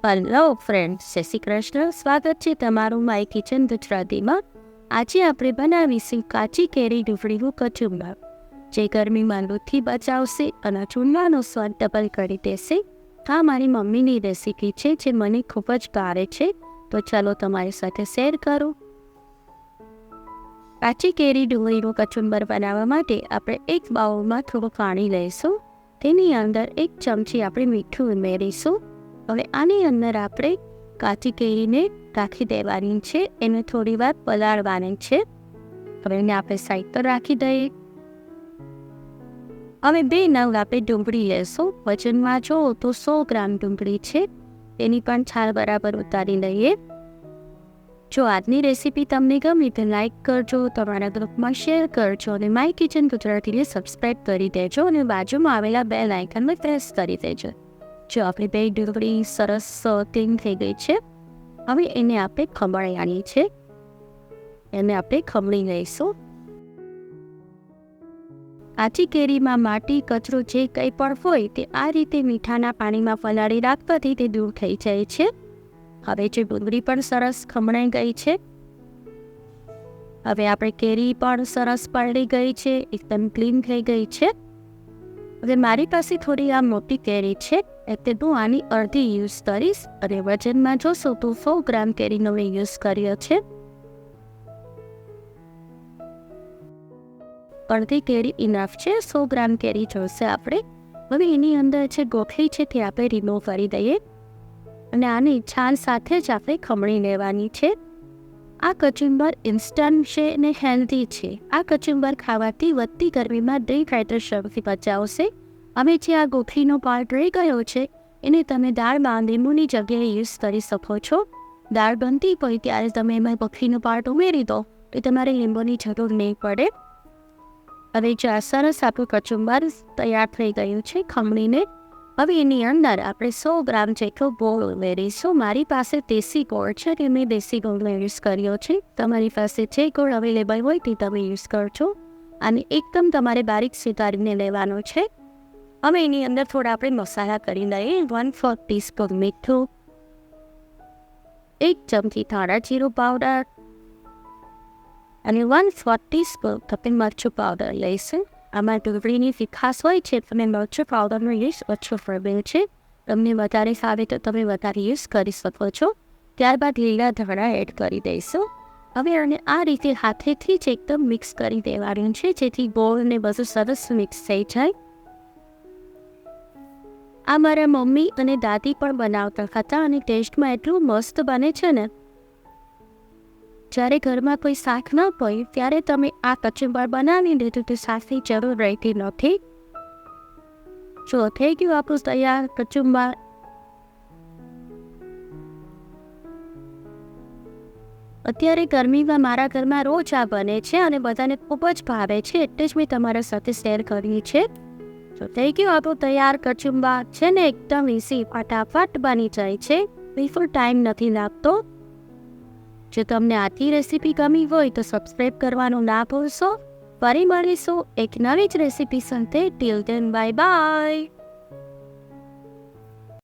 Hello friends, જય શ્રી કૃષ્ણ. સ્વાગત છે તમારું માય કિચન ગુજરાતીમાં. આજે આપણે બનાવીશું કાચી કેરી ડુંગળીનું કચુંબર, જે ગરમીમાં લૂથી બચાવશે અને ચૂરમાનો સ્વાદ ડબલ કરી દેશે. આ મારી મમ્મીની રેસીપી છે, જે મને ખૂબ જ ભાવે છે, તો ચાલો તમારી સાથે શેર કરું. કાચી કેરી ડુંગળીનું કચુંબર બનાવવા માટે આપણે એક બાઉલમાં થોડું પાણી લઈશું. તેની અંદર 1 ચમચી આપણે મીઠું ઉમેરીશું. હવે આની અંદર આપણે કાચી કેરીને રાખી દેવાની છે, એને થોડી વાર પલાળવાની છે. હવે એને આપણે સાઈડ પર રાખી દઈએ. હવે 2 નંગ આપણે ડુંગળી લેશું. વજનમાં જો તો 100 ગ્રામ ડુંગળી છે, તેની પણ છાલ બરાબર ઉતારી લઈએ. જો આજની રેસીપી તમને ગમી તો લાઈક કરજો, તમારા ગ્રુપમાં શેર કરજો અને માય કિચન ગુજરાતીને સબસ્ક્રાઈબ કરી દેજો અને બાજુમાં આવેલા બેલ આઇકનમાં પ્રેસ કરી દેજો. જો આપણી 2 ડુંગળી સરસ ક્લીન થઈ ગઈ છે. હવે એને આપણે ખમણવાની છે, એને આપણે ખમણી લઈશું. કાચી કેરીમાં માટી, કચરો જે કંઈ પણ હોય તે આ રીતે મીઠાના પાણીમાં પલાળી રાખવાથી તે દૂર થઈ જાય છે. હવે જે ડુંગળી પણ સરસ ખમણાઈ ગઈ છે. હવે આપણે કેરી પણ સરસ પલળી ગઈ છે, એકદમ ક્લીન થઈ ગઈ છે. હવે મારી પાસે થોડી આ મોટી કેરી છે, એટલે હું આની અડધી યુઝ કરીશ અને વજનમાં જોશો તો 100 ગ્રામ કેરીનો મેં યુઝ કર્યો છે. અડધી કેરી ઇનફ છે, 100 ગ્રામ કેરી જોશે આપણે. હવે એની અંદર જે ગોખલી છે તે આપણે રિમૂવ કરી દઈએ અને આની છાલ સાથે જ આપણે ખમણી લેવાની છે. આ કચુંબર ઇન્સ્ટન્ટ છે અને હેલ્ધી છે. આ કચુંબર ખાવાથી વધતી ગરમીમાં ડિહાઇડ્રેશનથી બચાવશે. હવે જે આ ગોખલીનો પાર્ટ રહી ગયો છે, એને તમે દાળમાં લીંબુની જગ્યાએ યુઝ કરી શકો છો. દાળ બનતી હોય ત્યારે તમે એમાં ગોખલીનો પાર્ટ ઉમેરી દો તો તમારે લીંબુની જરૂર નહીં પડે. હવે જે આ સરસ આપણું કચુંબર તૈયાર થઈ ગયું છે ખમણીને, હવે એની અંદર આપણે 100 ગ્રામ જેટલો ગોળ ઉમેરીશું. મારી પાસે દેશી ગોળ છે, કે મેં દેશી ગોળનો યુઝ કર્યો છે. તમારી પાસે જે ગોળ અવેલેબલ હોય તે તમે યુઝ કરજો. અને એકદમ તમારે બારીક સુધારીને લેવાનો છે. હવે એની અંદર થોડા આપણે મસાલા કરી લઈએ. 1/4 ટીસ્પૂન મીઠું, 1 ચમચી ધાણા જીરું પાવડર અને 1/4 ટીસ્પૂન આપણે મરચું પાવડર લઈશું. આમાં ડુંગળીની તીખાશ હોય છે, તમે મરચું પાવડરનો યુઝ ઓછો કરવો છે. તમને વધારે ફાવે તો તમે વધારે યુઝ કરી શકો છો. ત્યારબાદ લીલા ધાણા એડ કરી દઈશું. હવે આને આ રીતે હાથેથી જ એકદમ મિક્સ કરી દેવાનું છે, જેથી ગોળ ને બધું સરસ મિક્સ થઈ જાય. આ મારા મમ્મી અને દાદી પણ બનાવતા હતા અને ટેસ્ટમાં એટલું મસ્ત બને છે ને. જ્યારે ઘરમાં કોઈ શાક ન હોય ત્યારે તમે આ કચુંબર બનાવી લીધું તો શાકની જરૂર રહેતી નથી. જો થઈ ગયું આપણું તૈયાર કચુંબર. અત્યારે ગરમીમાં મારા ઘરમાં રોજ આ બને છે અને બધાને ખૂબ જ ભાવે છે, એટલે જ મેં તમારા સાથે શેર કરી છે. તો થઈ ગયું આપણું તૈયાર કચુંબર છે ને, એકદમ ઇઝી, ફટાફટ બની જાય છે, બિલકુલ ટાઈમ નથી લાગતો. જો તમને આથી રેસીપી ગમી હોય તો સબસ્ક્રાઈબ કરવાનું ના ભૂલશો. ફરી મળીશું એક નવી જ રેસીપી સાથે. Till then bye bye.